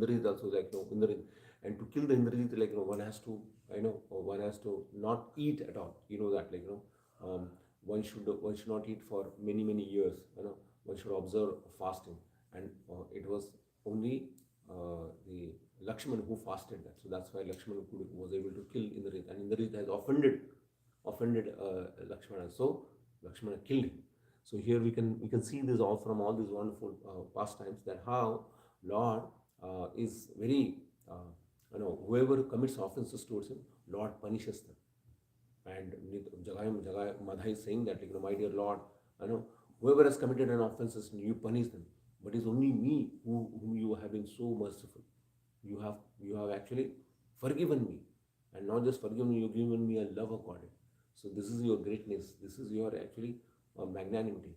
Indrajit also like Indrajit, and to kill the Indrajit one has to not eat at all. That one should not eat for many years. One should observe fasting, and it was only the Lakshman who fasted that. So that's why Lakshman was able to kill Indrajit, and Indrajit has offended Lakshmana. So Lakshmana killed him. So here we can see this all from all these wonderful pastimes, that how Lord is very whoever commits offenses towards him, Lord punishes them. And Madhai is saying that, my dear Lord, whoever has committed an offenses, you punish them. But it's only me whom you have been so merciful. You have actually forgiven me, and not just forgiven me, you've given me a love of God. So this is your greatness. This is your actually magnanimity.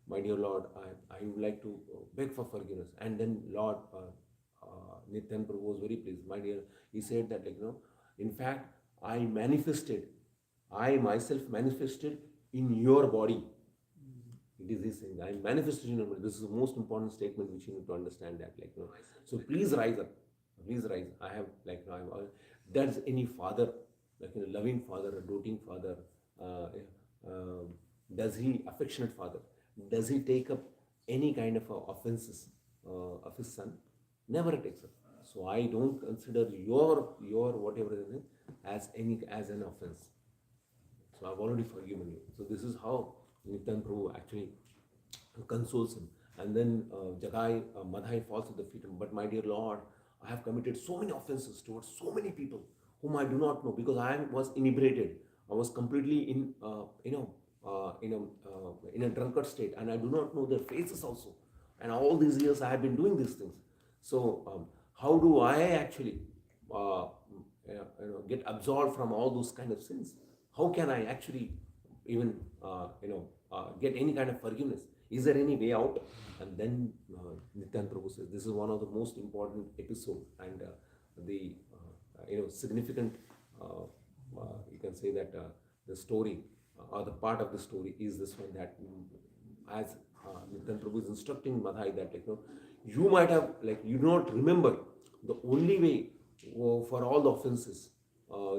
My dear Lord, I would like to beg for forgiveness. And then Lord Nityan Prabhu was very pleased. My dear, he said that in fact, I myself manifested in your body. It is this thing. I manifested in your body. This is the most important statement which you need to understand that. So please rise up. Please rise. I have that's any father, like a loving father, a doting father. Does he affectionate father? Does he take up any kind of offenses of his son? Never takes up. So I don't consider your whatever it is as an offense. So I've already forgiven you. So this is how Nityan Prabhu actually consoles him. And then Madhai falls at the feet. But my dear Lord, I have committed so many offenses towards so many people whom I do not know, because I was inebriated. I was completely in a drunkard state, and I do not know their faces also. And all these years I have been doing these things. So how do I actually get absolved from all those kind of sins? How can I actually even get any kind of forgiveness? Is there any way out? And then Nityan Prabhu says this is one of the most important episode, and the significant. You can say that the story or the part of the story is this one, that as Nityan Prabhu is instructing Madhai that you might have you do not remember the only way for all the offenses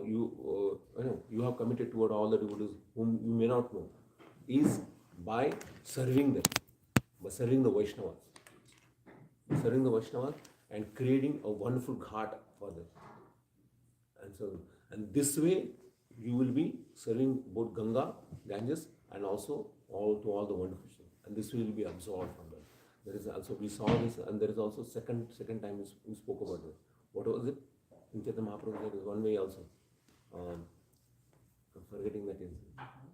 you have committed toward all the devotees whom you may not know is by serving them, by serving the Vaishnavas, and creating a wonderful ghat for them. And this way you will be serving both Ganges, and also all the wonderful things. And this will be absorbed from them. There is also, we saw this, and there is also second time we spoke about this. What was it? In Chaitanya Mahaprabhu, there is one way also. I'm forgetting that is.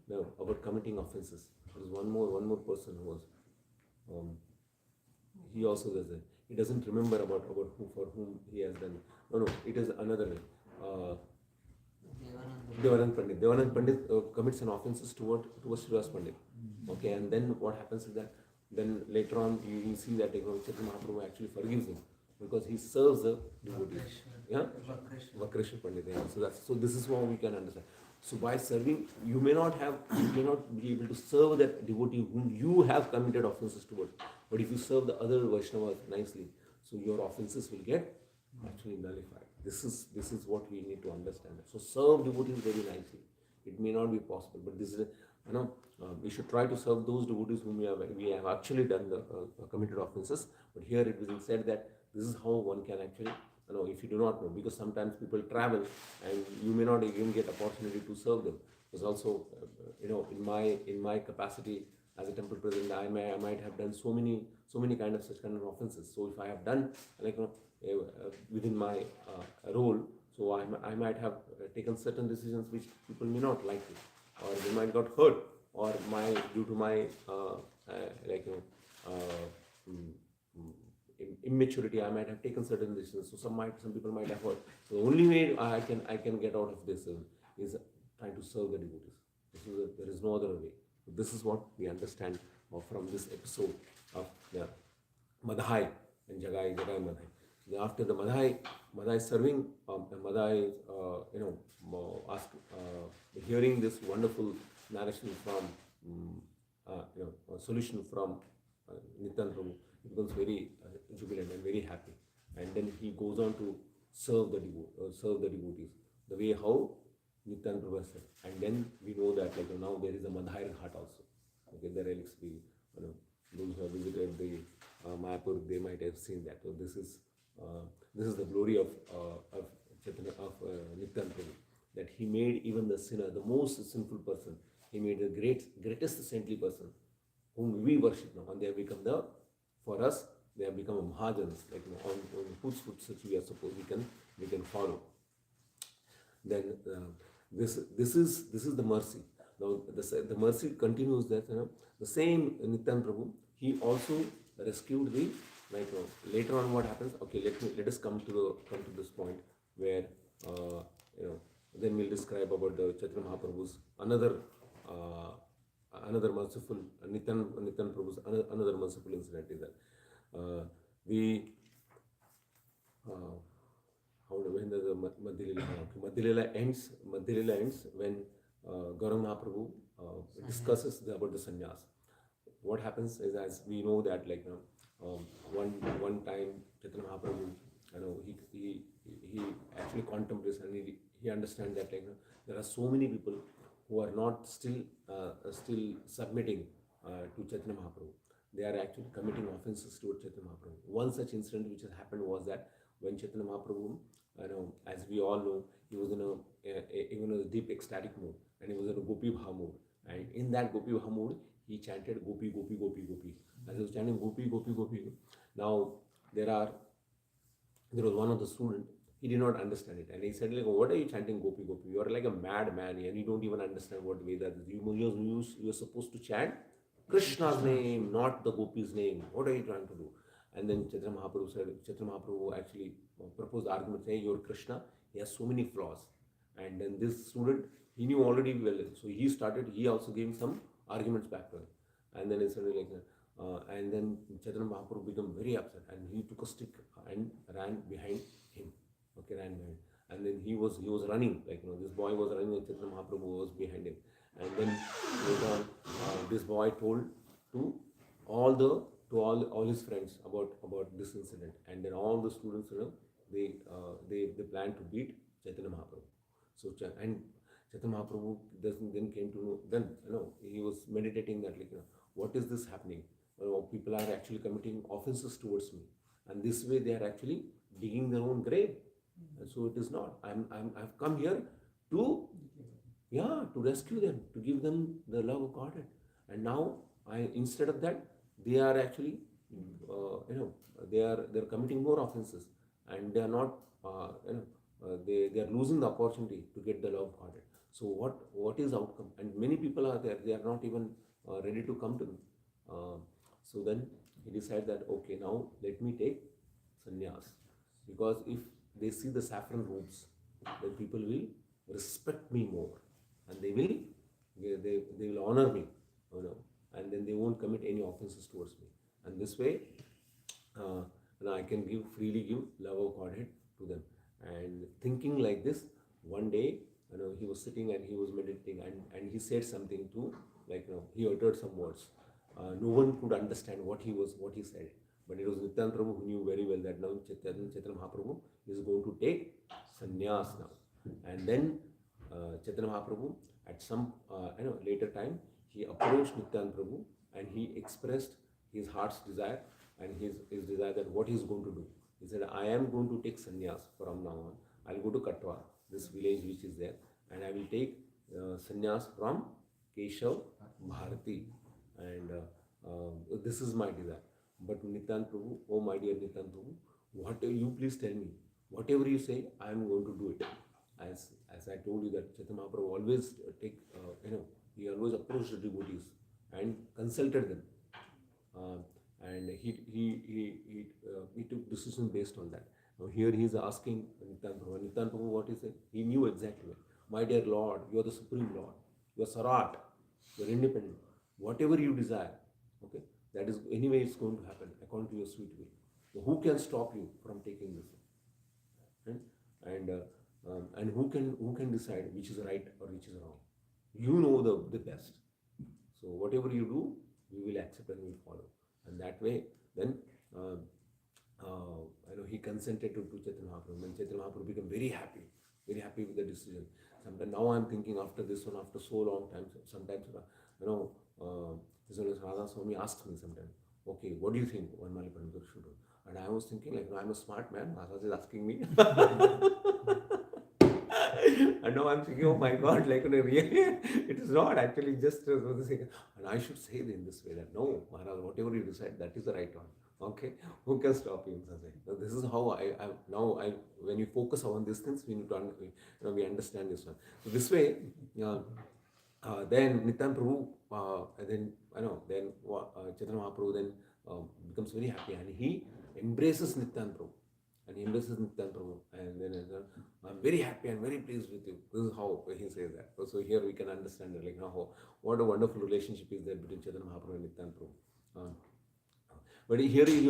No, about committing offenses. There is one more person who was. He also does it. He doesn't remember about who, for whom he has done. No, it is another way. Devanand Pandit commits an offenses towards Srivas Pandit. Okay, and then what happens is that then later on you will see that Chaitanya Mahaprabhu actually forgives him, because he serves the devotees. Yeah, Vakreshwar Pandit. Yeah. So this is what we can understand. So by serving, you may not be able to serve that devotee whom you have committed offenses towards. But if you serve the other Vaishnavas nicely, so your offenses will get actually nullified. This is what we need to understand. So serve devotees very nicely. It may not be possible, but this is we should try to serve those devotees whom we have actually done the committed offenses. But here it is said that this is how one can actually, if you do not know, because sometimes people travel and you may not even get opportunity to serve them. Because also, in my capacity as a temple president, I might have done so many such kind of offenses. So if I have done within my role, so I might have taken certain decisions which people may not like it, or they might got hurt, or due to my immaturity, I might have taken certain decisions. So some people might have hurt. So the only way I can get out of this is trying to serve the devotees. There is no other way. So this is what we understand from this episode of the Madhai and Jagai Madhai. So after the Madhai serving, Madhai hearing this wonderful narration from solution from Nityan Prabhu, he becomes very jubilant and very happy. And goes on to serve the devotees, the way how Nityananda Prabhu said. And then we know that now there is a Madhair Ghat also. Okay, the relics those who have visited the Mayapur, they might have seen that. So this is the glory of Chaitanya, of Nityananda Prabhu, that he made even the sinner, the most sinful person, he made the greatest saintly person whom we worship now, and they have become for us, they have become Mahajans, on whose footsteps we are supposed we can follow. Then this is the mercy. Now the mercy continues that the same Nityananda Prabhu, he also rescued the later on what happens. Okay, let us come to this point where then we'll describe about the Chaitanya Mahaprabhu's another merciful Nityananda Prabhu's another merciful incident is that the when the Madhya Leela ends when Gauranga Mahaprabhu discusses about the sannyas. What happens is, as we know that one time Chaitanya Mahaprabhu, he actually contemplates and he understands that there are so many people who are not still submitting to Chaitanya Mahaprabhu. They are actually committing offenses towards Chaitanya Mahaprabhu. One such incident which has happened was that when Chaitanya Mahaprabhu, as we all know, he was in a deep ecstatic mood, and he was in a Gopi Bha mood. And in that Gopi Bha mood, he chanted Gopi, Gopi, Gopi, Gopi. As he was chanting Gopi, Gopi, Gopi, now there was one of the students, he did not understand it, and he said what are you chanting Gopi, Gopi? You are like a mad man, and you don't even understand what Vedas is. You are supposed to chant Krishna's name, not the Gopi's name. What are you trying to do? And then Chaitanya Mahaprabhu actually proposed the argument saying, your Krishna, he has so many flaws. And then this student, he knew already well, so he also gave some arguments back to him. And then it's and then Chaitanya Mahaprabhu became very upset, and he took a stick and ran behind him. Okay, ran behind. And then he was running, this boy was running, and Chaitanya Mahaprabhu was behind him. And then later on, this boy told to all his friends about this incident, and then all the students, they planned to beat Chaitanya Mahaprabhu. So and Chaitanya Mahaprabhu then came to know. He was meditating that what is this happening? People are actually committing offenses towards me, and this way they are actually digging their own grave. And so it is not. I've come here to rescue them, to give them the love of Godhead. And now instead of that, they are actually they're committing more offenses, and they are not they are losing the opportunity to get the love of Godhead. So what is the outcome? And many people are there, they are not even ready to come to me. So then he decided that okay, now let me take sannyas, because if they see the saffron robes, then people will respect me more, and they will honor me, and then they won't commit any offenses towards me. And this way, I can freely give love of Godhead to them. And thinking like this, one day, he was sitting and he was meditating, and he said something to, he uttered some words. No one could understand what he said. But it was Nityananda Prabhu who knew very well that now Chaitanya Mahaprabhu is going to take sannyas now. And then Chaitanya Mahaprabhu at some later time, he approached Nityananda Prabhu and he expressed his heart's desire and his desire that what he is going to do. He said, I am going to take sannyas from now on. I'll go to Katwa, this village which is there, and I will take sannyas from Keshav Bharati. And this is my desire. But Nityananda Prabhu, oh my dear Nityananda Prabhu, you please tell me, whatever you say, I am going to do it. As I told you that Chaitanya Mahaprabhu always he always approached the devotees and consulted them, and he took decision based on that. Now here he is asking Nityananda Prabhu, what he said, he knew exactly. My dear Lord, you are the Supreme Lord, you are Sarat, you are independent. Whatever you desire, okay, that is anyway it's going to happen according to your sweet will. So who can stop you from taking this? Right? And who can decide which is right or which is wrong? You know the best. So whatever you do, we will accept and we will follow. And that way, then he consented to Chaitanya Mahaprabhu, and Chaitanya Mahaprabhu became very happy with the decision. Sometimes now I'm thinking after this one, after so long time, sometimes you know, this one is Radha Swami asks me sometimes, okay, what do you think Vanmali Pandit should do? And I was thinking like, no, I'm a smart man. Maharaj is asking me. And now I'm thinking, oh my God, like, really, it is not actually just and I should say it in this way that no, Maharaj, whatever you decide, that is the right one. Okay, who can stop you? So this is how when you focus on these things, we need to we understand this one. So this way, uh, then Nityan Prabhu, then Chaitanya Mahaprabhu then becomes very happy and he embraces Nityan Prabhu. And he embraces Nityan Prabhu. And then I'm very happy and very pleased with you. This is how he says that. So here we can understand that, like, how, what a wonderful relationship is there between Chaitanya Mahaprabhu and Nityan Prabhu. But here here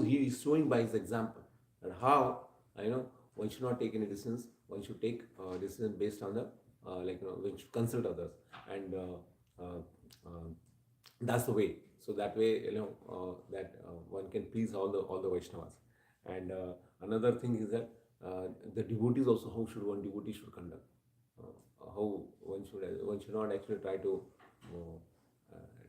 he is showing by his example that how one should not take any decisions. One should take decisions based on the one should consult others, and uh, that's the way. So that way, that one can please all the Vaishnavas. And another thing is that the devotees also, how should one devotee should conduct? How one should not actually uh,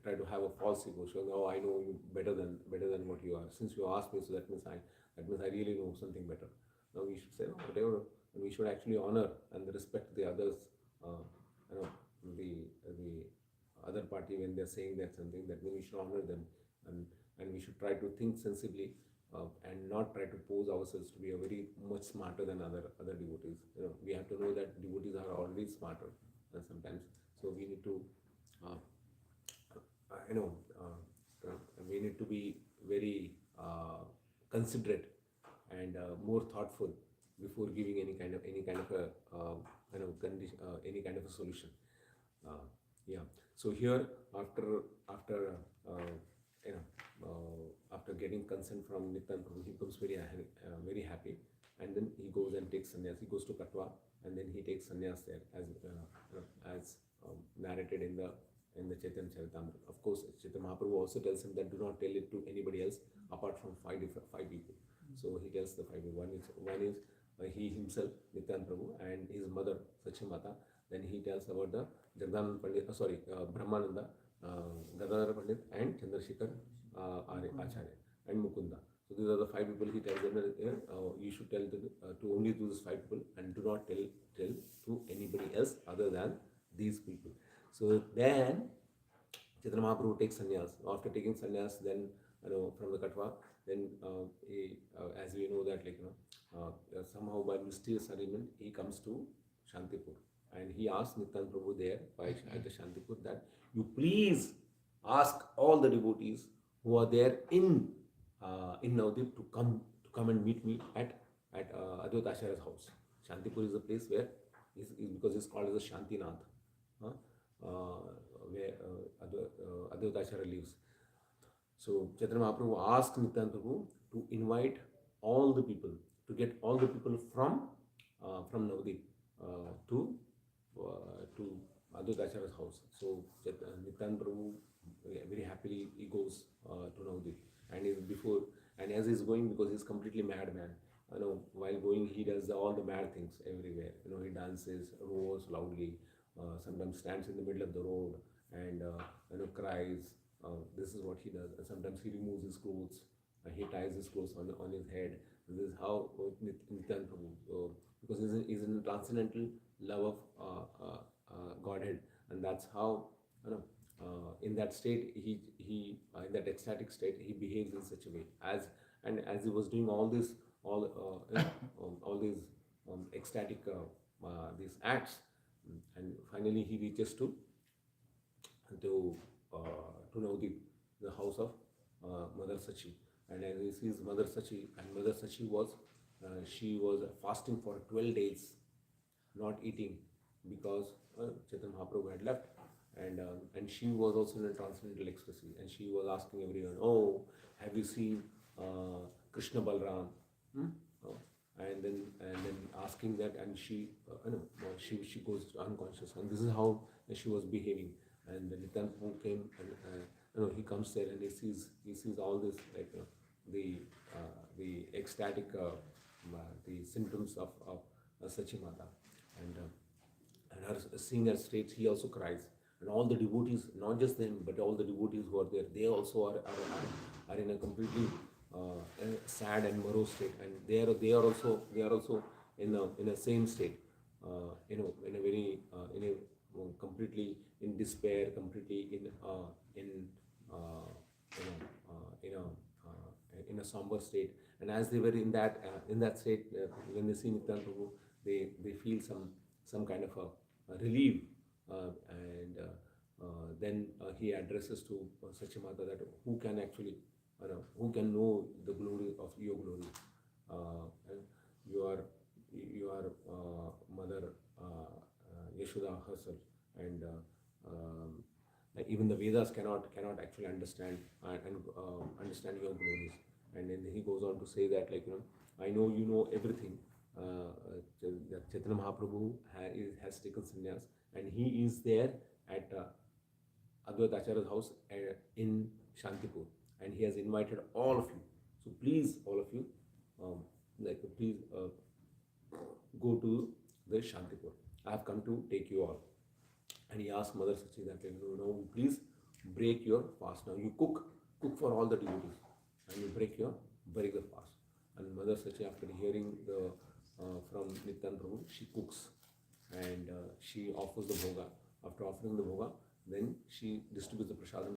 try to have a false ego, showing, oh, I know you better than what you are. Since you asked me, so that means I really know something better. Now we should say, no, whatever, and we should actually honor and respect the others. Uh, you know, the other party when they're saying that something, that means we should honor them, and we should try to think sensibly, and not try to pose ourselves to be a very much smarter than other devotees. We have to know that devotees are already smarter, and sometimes, so we need to uh, you know we need to be very considerate and more thoughtful before giving any kind of a condition, any kind of a solution. Yeah. So here, after you know after getting consent from Nityan Prabhu, he becomes very happy, and then he goes and takes sannyas. He goes to Katwa, and then he takes sannyas there, as narrated in the Chaitanya Charitamrita. Of course, Chaitanya Mahaprabhu also tells him that do not tell it to anybody else apart from five people. So he tells the five people. One is he himself, Nityan Prabhu, and his mother, Sachimata. Then he tells about the Jagdanand Pandit, Brahmananda, Gadadhar Pandit, and Chandrasekhar Acharya, and Mukunda. So these are the five people he tells them that you should tell to only to these five people, and do not tell to anybody else other than these people. So then Chaitanya Mahaprabhu takes sannyas. After taking sannyas, then from the Katwa, then as we know that somehow by mysterious arrangement he comes to Shantipur, and he asks Nityan Prabhu there at the Shantipur that you please ask all the devotees who are there in Navadip to come and meet me at Advaita Acharya's house. Shantipur is a place where because it's called as a Shantinath, where Advaita Acharya lives. So Chaitanya Mahaprabhu asked Nityan Prabhu to invite all the people, to get all the people from Navadip to Advaita Acharya's house. So Nityan Prabhu very happily he goes to Navadip, and as he's going, because he's completely mad man. While going he does all the mad things everywhere. He dances, roars loudly, sometimes stands in the middle of the road and cries. This is what he does. And sometimes he removes his clothes. He ties his clothes on his head. This is how Nityan Prabhu, because he's in transcendental love of Godhead, and that's how in that state he in that ecstatic state he behaves in such a way as he was doing all these ecstatic these acts, and finally he reaches to to know the house of Mother Sachi. And as he sees Mother Sachi, and Mother Sachi she was fasting for 12 days, not eating, because Chaitanya Mahaprabhu had left, and she was also in a transcendental ecstasy, and she was asking everyone, "Oh, have you seen Krishna Balram?" Hmm? Oh. And then asking that, and she goes unconscious, and this is how she was behaving. And the Nityan Prabhu came, and he comes there and he sees all this, the the ecstatic the symptoms of Sachimata, and her seeing her state, he also cries, and all the devotees, not just them, but all the devotees who are there, they also are in a completely sad and morose state, and they are also in a same state, in a very in a completely in despair, completely in uh, in a somber state. And as they were in that state, when they see Nityananda Prabhu, they feel some kind of a relief, and then he addresses to Sachimata that who can actually, who can know the glory of your glory. And you are Mother Yashoda herself, and like even the Vedas cannot actually understand and understand your glories. And then he goes on to say that, like, I know you know everything. That Chaitanya Mahaprabhu has taken sannyas, and he is there at Advait Acharya's house in Shantipur, and he has invited all of you. So please, all of you, please go to the Shantipur. I have come to take you all. And he asked Mother Sachi that, please break your fast. Now you cook for all the devotees, and you break the fast. And Mother Sachi, after hearing the from Nityan Prabhu, she cooks, and she offers the bhoga. After offering the bhoga, then she distributes the prasadam